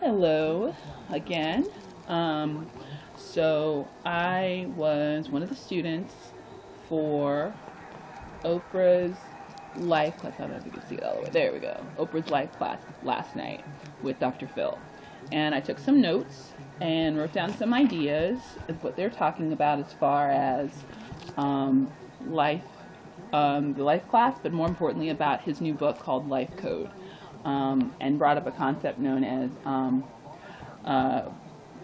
Hello again. Um, so I was one of the students for Oprah's life class. I don't know if you can see it all the way. There we go. Oprah's life class last night with Dr. Phil. And I took some notes and wrote down some ideas of what they're talking about as far as um, life, the life class, but more importantly about his new book called Life Code, and brought up a concept uh,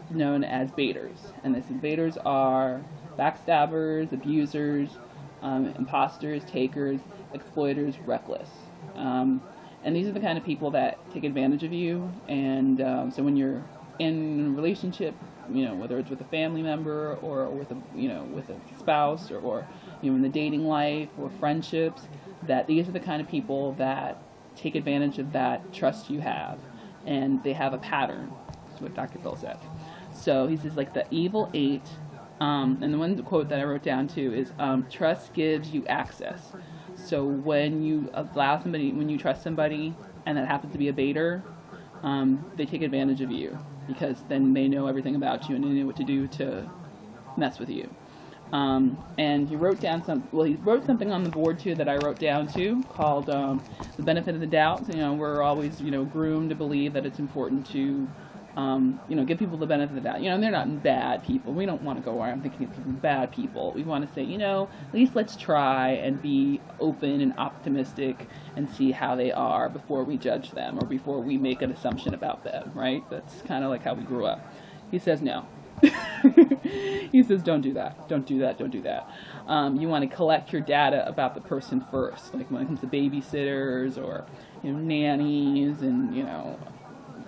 known as baiters. And this baiters are backstabbers, abusers, imposters, takers, exploiters, reckless. And these are the kind of people that take advantage of you. And so when you're in a relationship, whether it's with a family member or with a spouse or in the dating life or friendships, that these are the kind of people that take advantage of that trust you have, and they have a pattern. That's what Dr. Phil said. So he says like the evil eight, and the one quote that I wrote down too is trust gives you access. So when you when you trust somebody, and that happens to be a baiter, they take advantage of you because then they know everything about you and they know what to do to mess with you. And he wrote down he wrote something on the board too that I wrote down too called the benefit of the doubt. We're always, groomed to believe that it's important to, give people the benefit of the doubt. They're not bad people. We don't want to go around thinking of people bad people. We want to say, at least let's try and be open and optimistic and see how they are before we judge them or before we make an assumption about them, right? That's kind of like how we grew up. He says no. He says don't do that. Don't do that. Don't do that. You want to collect your data about the person first, like when it comes to babysitters or nannies and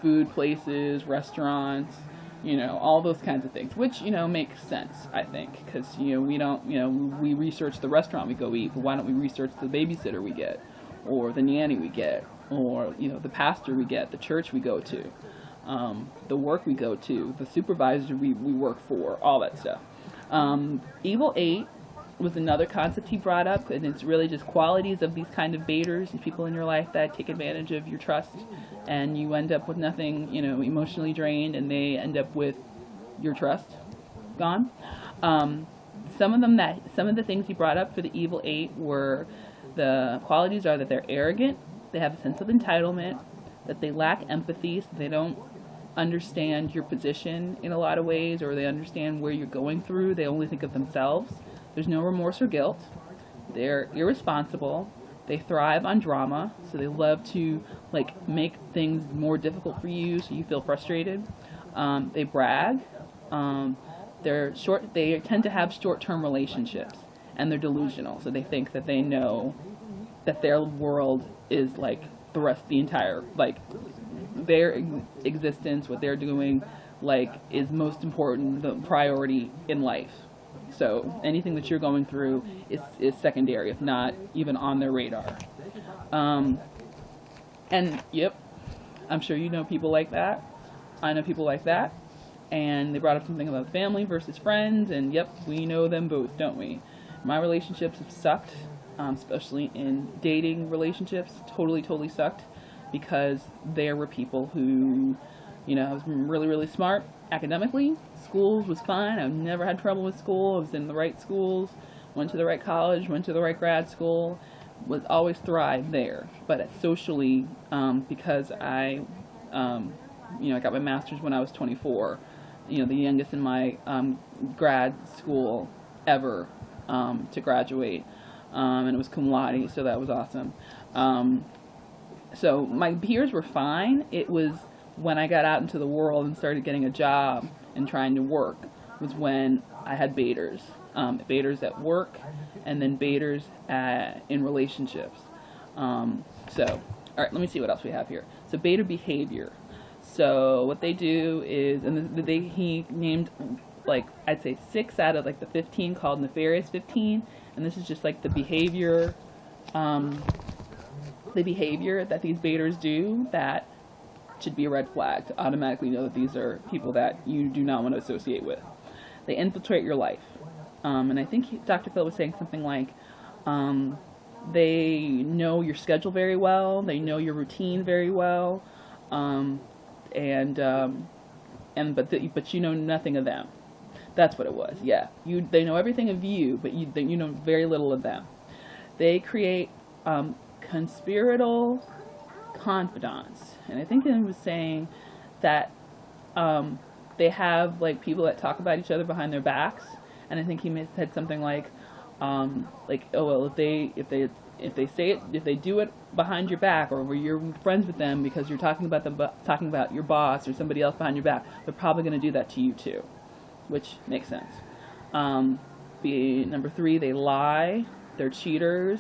food places, restaurants, all those kinds of things, which makes sense, I think, because we don't we research the restaurant we go eat, but why don't we research the babysitter we get, or the nanny we get, or the pastor we get, the church we go to, the work we go to, the supervisor we work for, all that stuff. Evil eight was another concept he brought up, and it's really just qualities of these kind of baiters and people in your life that take advantage of your trust, and you end up with nothing, emotionally drained, and they end up with your trust gone. Some of the things he brought up for the evil eight were the qualities are that they're arrogant, they have a sense of entitlement, that they lack empathy, so they don't understand your position in a lot of ways, or they understand where you're going through. They only think of themselves. There's no remorse or guilt. They're irresponsible. They thrive on drama, so they love to make things more difficult for you, so you feel frustrated. They brag. They tend to have short-term relationships, and they're delusional. So they think that they know that their world is like the entire their existence, what they're doing, is most important, the priority in life. So anything that you're going through is secondary, if not even on their radar. And yep, I'm sure you know people like that. I know people like that. And they brought up something about family versus friends, and yep, we know them both, don't we? My relationships have sucked, especially in dating relationships, totally sucked, because there were people who, I was really, really smart academically. Schools was fine. I've never had trouble with school. I was in the right schools, went to the right college, went to the right grad school, was always thrived there. But socially, because I got my master's when I was 24, the youngest in my grad school ever to graduate, and it was cum laude, so that was awesome. So my peers were fine. It was when I got out into the world and started getting a job and trying to work was when I had baiters. Baiters at work, and then baiters in relationships. All right, let me see what else we have here. So baiter behavior. So what they do is, and he named I'd say 6 out of the 15 called nefarious 15, and this is just the behavior. The behavior that these baiters do that should be a red flag to automatically know that these are people that you do not want to associate with. They infiltrate your life. And I think Dr. Phil was saying something like, they know your schedule very well, they know your routine very well, but you know nothing of them. That's what it was. Yeah, they know everything of you, but you know very little of them. They create conspiratorial confidants, and I think it was saying that they have like people that talk about each other behind their backs, and I think he said something like oh well, if they say it, if they do it behind your back, or where you're friends with them because you're talking about your boss or somebody else behind your back, they're probably going to do that to you too, which makes sense. Number 3, they lie. They're cheaters.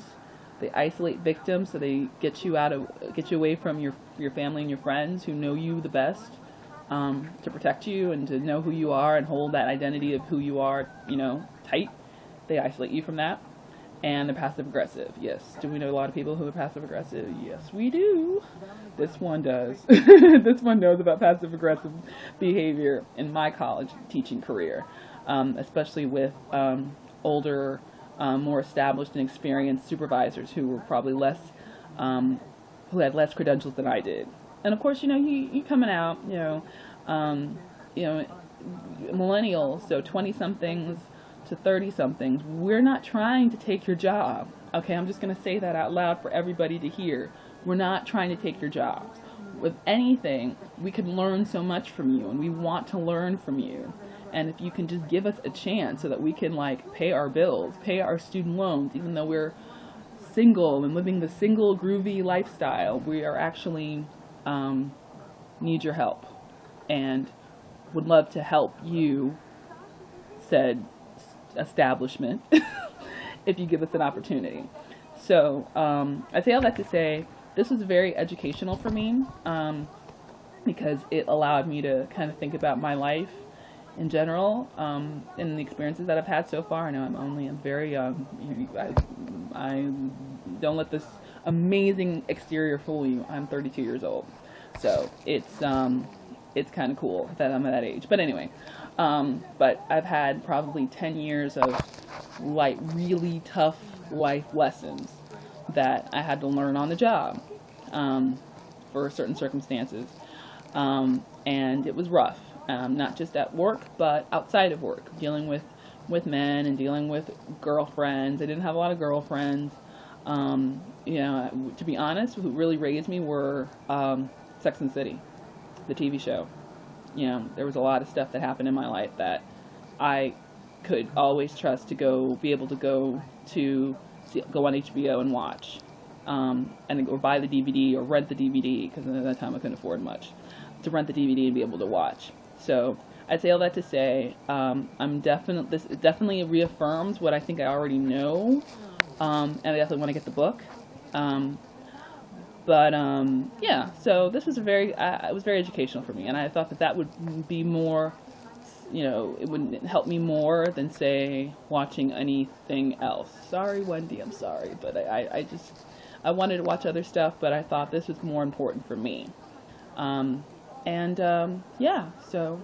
They isolate victims, so they get you away from your family and your friends who know you the best, to protect you and to know who you are and hold that identity of who you are, tight. They isolate you from that. And they're passive aggressive. Yes. Do we know a lot of people who are passive aggressive? Yes, we do. This one does. This one knows about passive aggressive behavior in my college teaching career, especially with older, more established and experienced supervisors who were probably who had less credentials than I did. And of course, you coming out, millennials, so 20-somethings to 30-somethings, we're not trying to take your job. Okay, I'm just going to say that out loud for everybody to hear. We're not trying to take your jobs. With anything, we could learn so much from you, and we want to learn from you. And if you can just give us a chance so that we can pay our bills, pay our student loans, even though we're single and living the single groovy lifestyle, we are actually need your help and would love to help you, said establishment, if you give us an opportunity. So I say all that to say this was very educational for me, because it allowed me to kind of think about my life in general, and the experiences that I've had so far. I know I'm very young. I don't let this amazing exterior fool you. I'm 32 years old, so it's kind of cool that I'm at that age. But anyway, but I've had probably 10 years of really tough life lessons that I had to learn on the job, for certain circumstances, and it was rough. Not just at work, but outside of work, dealing with men and dealing with girlfriends. I didn't have a lot of girlfriends. To be honest, who really raised me were Sex and the City, the TV show. There was a lot of stuff that happened in my life that I could always trust to be able to go on HBO and watch, or buy the DVD or rent the DVD, because at that time I couldn't afford much, to rent the DVD and be able to watch. So I'd say all that to say, this definitely reaffirms what I think I already know, and I definitely want to get the book. Yeah, so this was it was very educational for me, and I thought that would be more, it would help me more than, say, watching anything else. Sorry, Wendy, I'm sorry, but I wanted to watch other stuff, but I thought this was more important for me. Yeah, so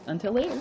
until later.